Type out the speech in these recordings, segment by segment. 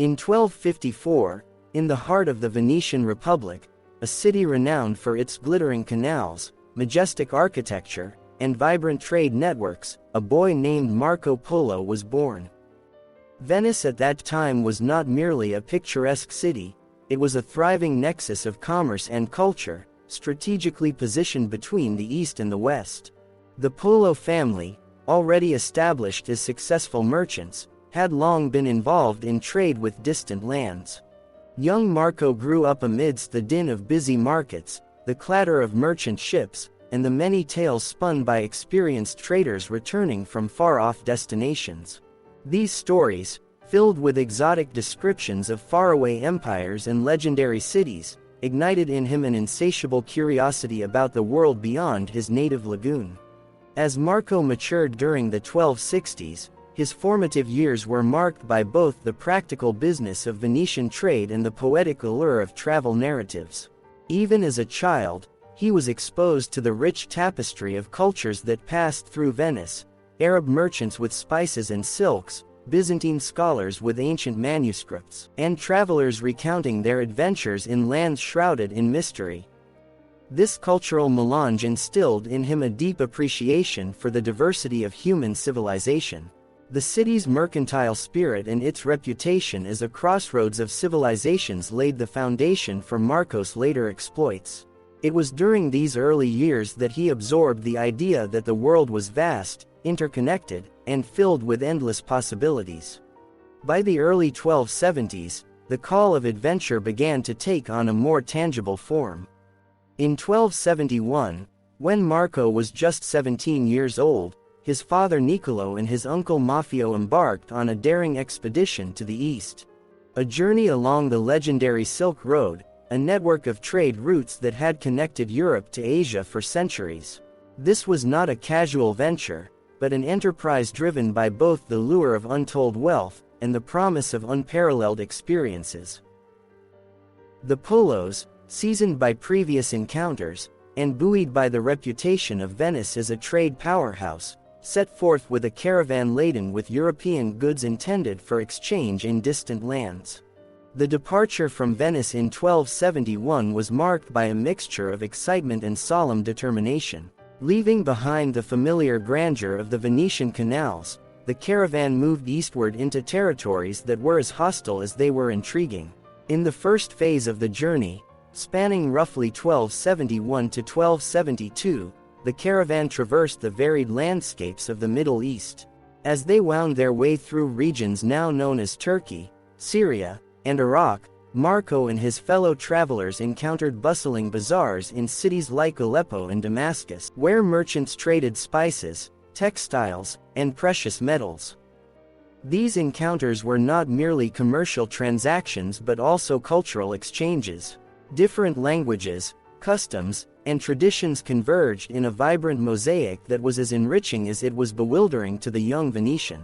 In 1254, in the heart of the Venetian Republic, a city renowned for its glittering canals, majestic architecture, and vibrant trade networks, a boy named Marco Polo was born. Venice at that time was not merely a picturesque city, it was a thriving nexus of commerce and culture, strategically positioned between the East and the West. The Polo family, already established as successful merchants, had long been involved in trade with distant lands. Young Marco grew up amidst the din of busy markets, the clatter of merchant ships, and the many tales spun by experienced traders returning from far-off destinations. These stories, filled with exotic descriptions of faraway empires and legendary cities, ignited in him an insatiable curiosity about the world beyond his native lagoon. As Marco matured during the 1260s, his formative years were marked by both the practical business of Venetian trade and the poetic allure of travel narratives. Even as a child, he was exposed to the rich tapestry of cultures that passed through Venice: Arab merchants with spices and silks, Byzantine scholars with ancient manuscripts, and travelers recounting their adventures in lands shrouded in mystery. This cultural melange instilled in him a deep appreciation for the diversity of human civilization. The city's mercantile spirit and its reputation as a crossroads of civilizations laid the foundation for Marco's later exploits. It was during these early years that he absorbed the idea that the world was vast, interconnected, and filled with endless possibilities. By the early 1270s, the call of adventure began to take on a more tangible form. In 1271, when Marco was just 17 years old, his father Niccolo and his uncle Maffeo embarked on a daring expedition to the east. A journey along the legendary Silk Road, a network of trade routes that had connected Europe to Asia for centuries. This was not a casual venture, but an enterprise driven by both the lure of untold wealth and the promise of unparalleled experiences. The Polos, seasoned by previous encounters, and buoyed by the reputation of Venice as a trade powerhouse, set forth with a caravan laden with European goods intended for exchange in distant lands. The departure from Venice in 1271 was marked by a mixture of excitement and solemn determination. Leaving behind the familiar grandeur of the Venetian canals, the caravan moved eastward into territories that were as hostile as they were intriguing. In the first phase of the journey, spanning roughly 1271 to 1272, the caravan traversed the varied landscapes of the Middle East. As they wound their way through regions now known as Turkey, Syria, and Iraq, Marco and his fellow travelers encountered bustling bazaars in cities like Aleppo and Damascus, where merchants traded spices, textiles, and precious metals. These encounters were not merely commercial transactions but also cultural exchanges. Different languages, customs, and traditions converged in a vibrant mosaic that was as enriching as it was bewildering to the young Venetian.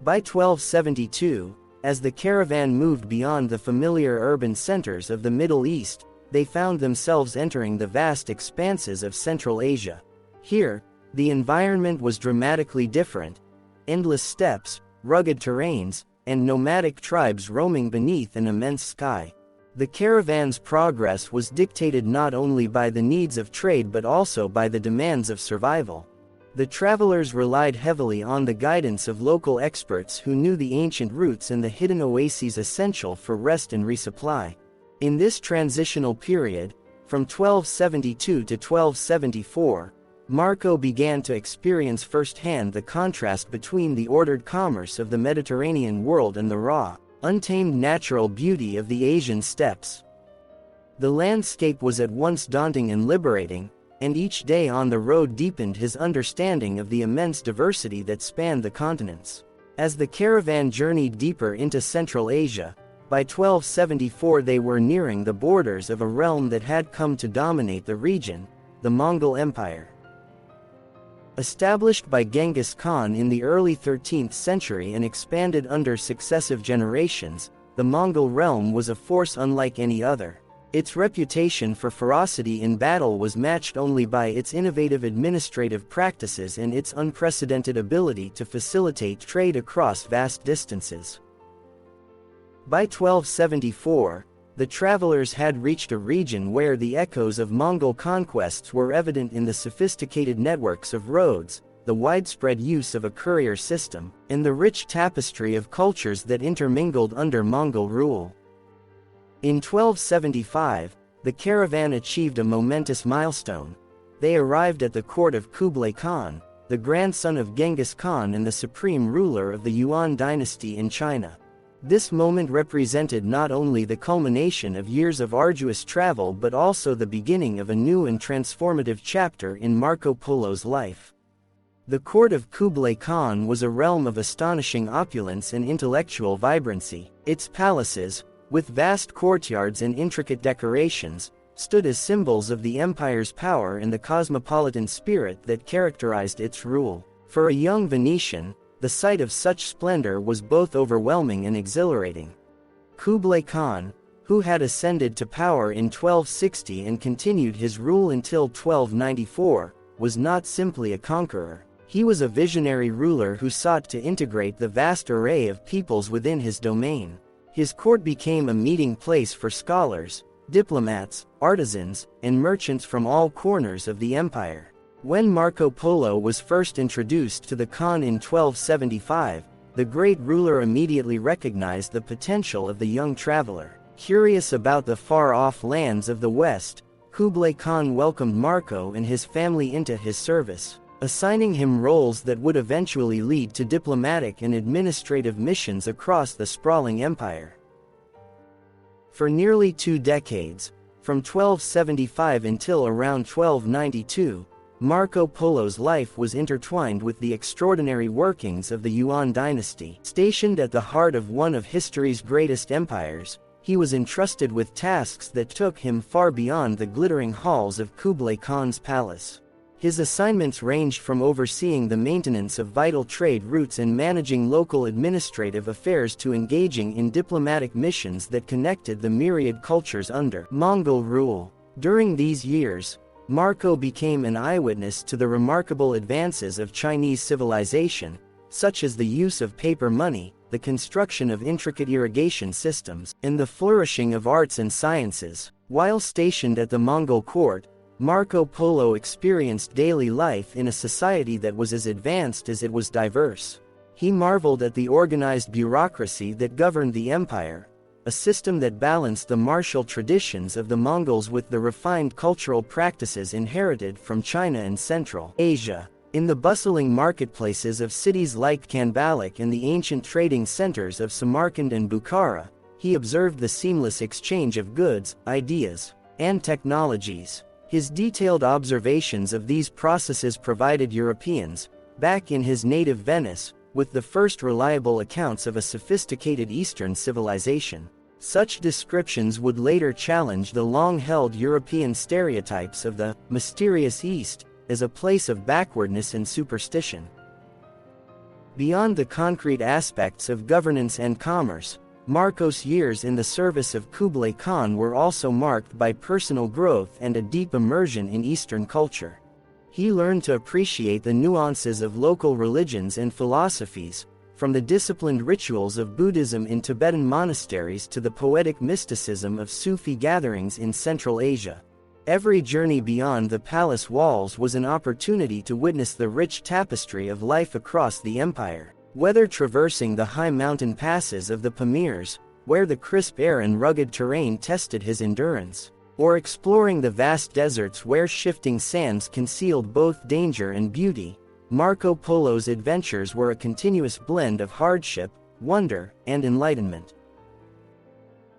By 1272, as the caravan moved beyond the familiar urban centers of the Middle East, they found themselves entering the vast expanses of Central Asia. Here, the environment was dramatically different: endless steppes, rugged terrains, and nomadic tribes roaming beneath an immense sky. The caravan's progress was dictated not only by the needs of trade but also by the demands of survival. The travelers relied heavily on the guidance of local experts who knew the ancient routes and the hidden oases essential for rest and resupply. In this transitional period, from 1272 to 1274, Marco began to experience firsthand the contrast between the ordered commerce of the Mediterranean world and the raw, untamed natural beauty of the Asian steppes. The landscape was at once daunting and liberating, and each day on the road deepened his understanding of the immense diversity that spanned the continents. As the caravan journeyed deeper into Central Asia, by 1274 they were nearing the borders of a realm that had come to dominate the region, the Mongol Empire. Established by Genghis Khan in the early 13th century and expanded under successive generations, the Mongol realm was a force unlike any other. Its reputation for ferocity in battle was matched only by its innovative administrative practices and its unprecedented ability to facilitate trade across vast distances. By 1274, the travelers had reached a region where the echoes of Mongol conquests were evident in the sophisticated networks of roads, the widespread use of a courier system, and the rich tapestry of cultures that intermingled under Mongol rule. In 1275, the caravan achieved a momentous milestone. They arrived at the court of Kublai Khan, the grandson of Genghis Khan and the supreme ruler of the Yuan dynasty in China. This moment represented not only the culmination of years of arduous travel but also the beginning of a new and transformative chapter in Marco Polo's life. The court of Kublai Khan was a realm of astonishing opulence and intellectual vibrancy. Its palaces, with vast courtyards and intricate decorations, stood as symbols of the empire's power and the cosmopolitan spirit that characterized its rule. For a young Venetian, the sight of such splendor was both overwhelming and exhilarating. Kublai Khan, who had ascended to power in 1260 and continued his rule until 1294, was not simply a conqueror. He was a visionary ruler who sought to integrate the vast array of peoples within his domain. His court became a meeting place for scholars, diplomats, artisans, and merchants from all corners of the empire. When Marco Polo was first introduced to the Khan in 1275, the great ruler immediately recognized the potential of the young traveler. Curious about the far-off lands of the West, Kublai Khan welcomed Marco and his family into his service, assigning him roles that would eventually lead to diplomatic and administrative missions across the sprawling empire. For nearly 2 decades, from 1275 until around 1292, Marco Polo's life was intertwined with the extraordinary workings of the Yuan dynasty. Stationed at the heart of one of history's greatest empires, he was entrusted with tasks that took him far beyond the glittering halls of Kublai Khan's palace. His assignments ranged from overseeing the maintenance of vital trade routes and managing local administrative affairs to engaging in diplomatic missions that connected the myriad cultures under Mongol rule. During these years, Marco became an eyewitness to the remarkable advances of Chinese civilization, such as the use of paper money, the construction of intricate irrigation systems, and the flourishing of arts and sciences. While stationed at the Mongol court, Marco Polo experienced daily life in a society that was as advanced as it was diverse. He marveled at the organized bureaucracy that governed the empire, a system that balanced the martial traditions of the Mongols with the refined cultural practices inherited from China and Central Asia. In the bustling marketplaces of cities like Kanbalik and the ancient trading centers of Samarkand and Bukhara, he observed the seamless exchange of goods, ideas, and technologies. His detailed observations of these processes provided Europeans, back in his native Venice, with the first reliable accounts of a sophisticated Eastern civilization. Such descriptions would later challenge the long-held European stereotypes of the mysterious East as a place of backwardness and superstition. Beyond the concrete aspects of governance and commerce, Marco's years in the service of Kublai Khan were also marked by personal growth and a deep immersion in Eastern culture. He learned to appreciate the nuances of local religions and philosophies, from the disciplined rituals of Buddhism in Tibetan monasteries to the poetic mysticism of Sufi gatherings in Central Asia. Every journey beyond the palace walls was an opportunity to witness the rich tapestry of life across the empire. Whether traversing the high mountain passes of the Pamirs, where the crisp air and rugged terrain tested his endurance, or exploring the vast deserts where shifting sands concealed both danger and beauty, Marco Polo's adventures were a continuous blend of hardship, wonder, and enlightenment.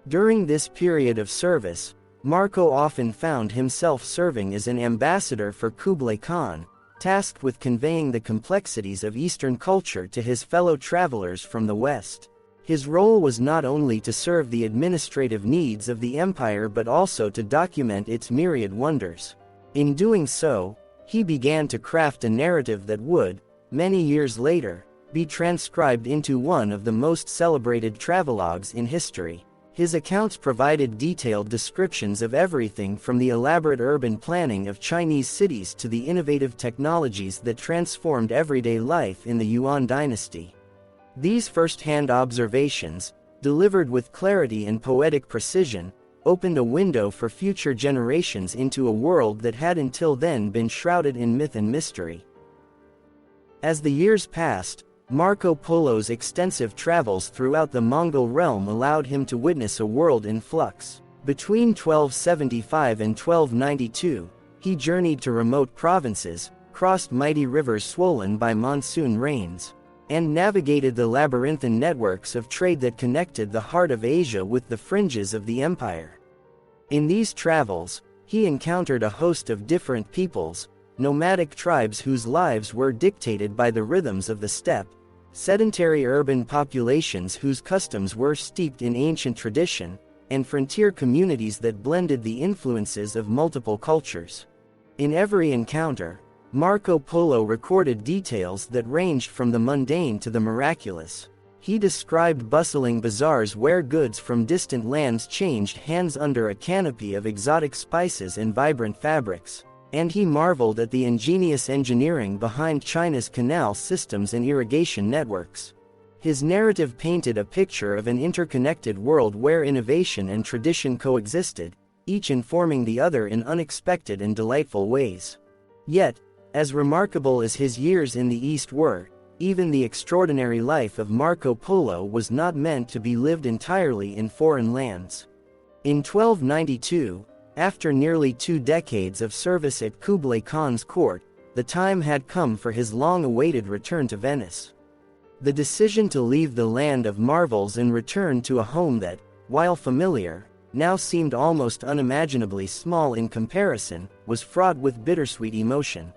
During this period of service, Marco often found himself serving as an ambassador for Kublai Khan, tasked with conveying the complexities of Eastern culture to his fellow travelers from the West. His role was not only to serve the administrative needs of the empire but also to document its myriad wonders. In doing so, he began to craft a narrative that would, many years later, be transcribed into one of the most celebrated travelogues in history. His accounts provided detailed descriptions of everything from the elaborate urban planning of Chinese cities to the innovative technologies that transformed everyday life in the Yuan dynasty. These first-hand observations, delivered with clarity and poetic precision, opened a window for future generations into a world that had until then been shrouded in myth and mystery. As the years passed, Marco Polo's extensive travels throughout the Mongol realm allowed him to witness a world in flux. Between 1275 and 1292, he journeyed to remote provinces, crossed mighty rivers swollen by monsoon rains, and navigated the labyrinthine networks of trade that connected the heart of Asia with the fringes of the empire. In these travels, he encountered a host of different peoples, nomadic tribes whose lives were dictated by the rhythms of the steppe, sedentary urban populations whose customs were steeped in ancient tradition, and frontier communities that blended the influences of multiple cultures. In every encounter, Marco Polo recorded details that ranged from the mundane to the miraculous. He described bustling bazaars where goods from distant lands changed hands under a canopy of exotic spices and vibrant fabrics, and he marveled at the ingenious engineering behind China's canal systems and irrigation networks. His narrative painted a picture of an interconnected world where innovation and tradition coexisted, each informing the other in unexpected and delightful ways. Yet, as remarkable as his years in the East were, even the extraordinary life of Marco Polo was not meant to be lived entirely in foreign lands. In 1292, after nearly 2 decades of service at Kublai Khan's court, the time had come for his long-awaited return to Venice. The decision to leave the land of marvels and return to a home that, while familiar, now seemed almost unimaginably small in comparison, was fraught with bittersweet emotion.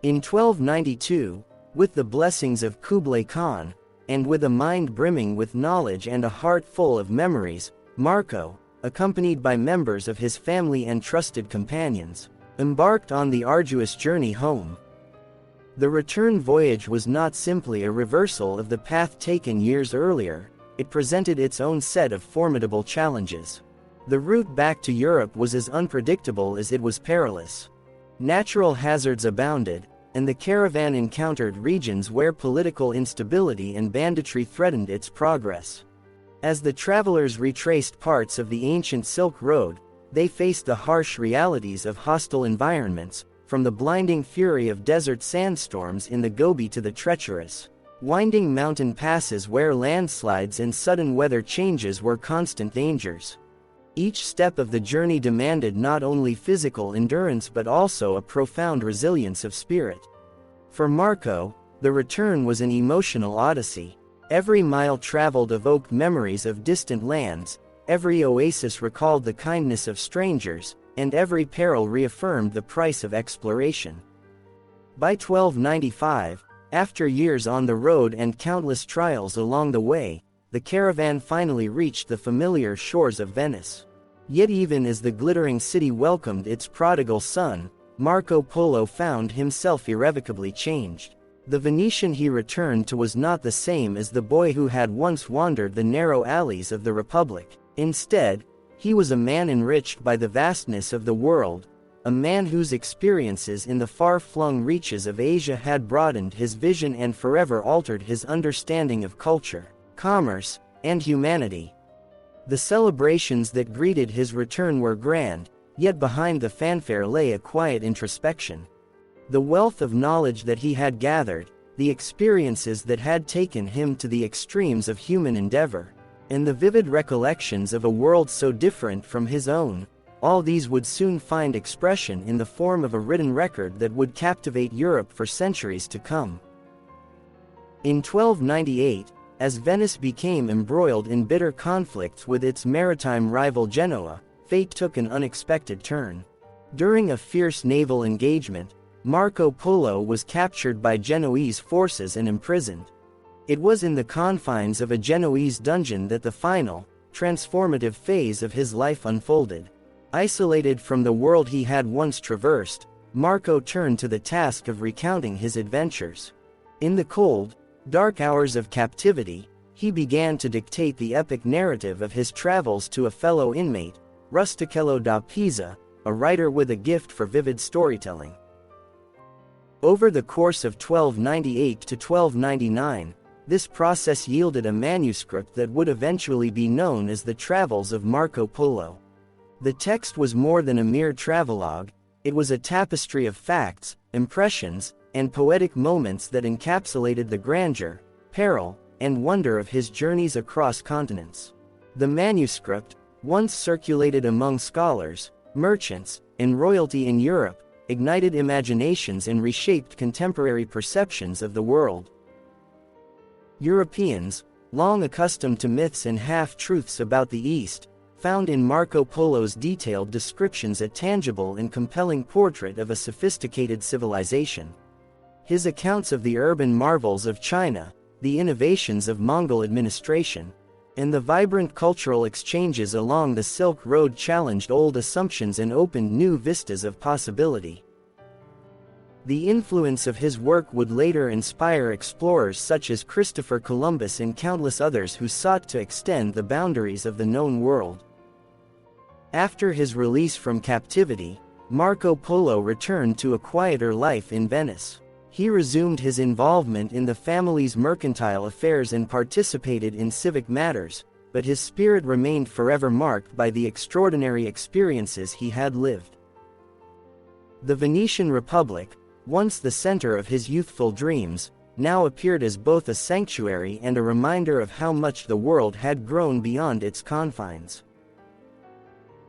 In 1292, with the blessings of Kublai Khan, and with a mind brimming with knowledge and a heart full of memories, Marco, accompanied by members of his family and trusted companions, embarked on the arduous journey home. The return voyage was not simply a reversal of the path taken years earlier, it presented its own set of formidable challenges. The route back to Europe was as unpredictable as it was perilous. Natural hazards abounded, and the caravan encountered regions where political instability and banditry threatened its progress. As the travelers retraced parts of the ancient Silk Road, they faced the harsh realities of hostile environments, from the blinding fury of desert sandstorms in the Gobi to the treacherous, winding mountain passes where landslides and sudden weather changes were constant dangers. Each step of the journey demanded not only physical endurance but also a profound resilience of spirit. For Marco, the return was an emotional odyssey. Every mile traveled evoked memories of distant lands, every oasis recalled the kindness of strangers, and every peril reaffirmed the price of exploration. By 1295, after years on the road and countless trials along the way, the caravan finally reached the familiar shores of Venice. Yet even as the glittering city welcomed its prodigal son, Marco Polo found himself irrevocably changed. The Venetian he returned to was not the same as the boy who had once wandered the narrow alleys of the Republic. Instead, he was a man enriched by the vastness of the world, a man whose experiences in the far-flung reaches of Asia had broadened his vision and forever altered his understanding of culture, commerce, and humanity. The celebrations that greeted his return were grand, yet behind the fanfare lay a quiet introspection. The wealth of knowledge that he had gathered, the experiences that had taken him to the extremes of human endeavor, and the vivid recollections of a world so different from his own, all these would soon find expression in the form of a written record that would captivate Europe for centuries to come. In 1298, as Venice became embroiled in bitter conflicts with its maritime rival Genoa, fate took an unexpected turn. During a fierce naval engagement, Marco Polo was captured by Genoese forces and imprisoned. It was in the confines of a Genoese dungeon that the final, transformative phase of his life unfolded. Isolated from the world he had once traversed, Marco turned to the task of recounting his adventures. In the cold, dark hours of captivity, he began to dictate the epic narrative of his travels to a fellow inmate, Rustichello da Pisa, a writer with a gift for vivid storytelling. Over the course of 1298 to 1299, This process yielded a manuscript that would eventually be known as the Travels of Marco Polo. The text was more than a mere travelogue, it was a tapestry of facts, impressions, and poetic moments that encapsulated the grandeur, peril, and wonder of his journeys across continents. The manuscript, once circulated among scholars, merchants, and royalty in Europe, ignited imaginations and reshaped contemporary perceptions of the world. Europeans, long accustomed to myths and half-truths about the East, found in Marco Polo's detailed descriptions a tangible and compelling portrait of a sophisticated civilization. His accounts of the urban marvels of China, the innovations of Mongol administration, and the vibrant cultural exchanges along the Silk Road challenged old assumptions and opened new vistas of possibility. The influence of his work would later inspire explorers such as Christopher Columbus and countless others who sought to extend the boundaries of the known world. After his release from captivity, Marco Polo returned to a quieter life in Venice. He resumed his involvement in the family's mercantile affairs and participated in civic matters, but his spirit remained forever marked by the extraordinary experiences he had lived. The Venetian Republic, once the center of his youthful dreams, now appeared as both a sanctuary and a reminder of how much the world had grown beyond its confines.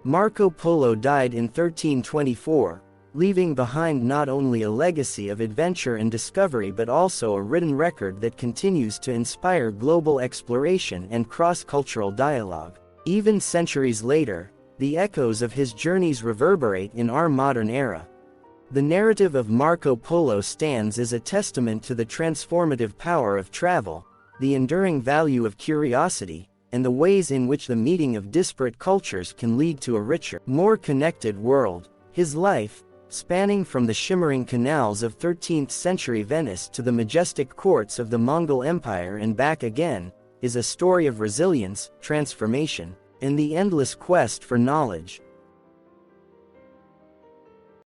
Marco Polo died in 1324, leaving behind not only a legacy of adventure and discovery but also a written record that continues to inspire global exploration and cross-cultural dialogue. Even centuries later, the echoes of his journeys reverberate in our modern era. The narrative of Marco Polo stands as a testament to the transformative power of travel, the enduring value of curiosity, and the ways in which the meeting of disparate cultures can lead to a richer, more connected world. His life, spanning from the shimmering canals of 13th-century Venice to the majestic courts of the Mongol Empire and back again, is a story of resilience, transformation, and the endless quest for knowledge.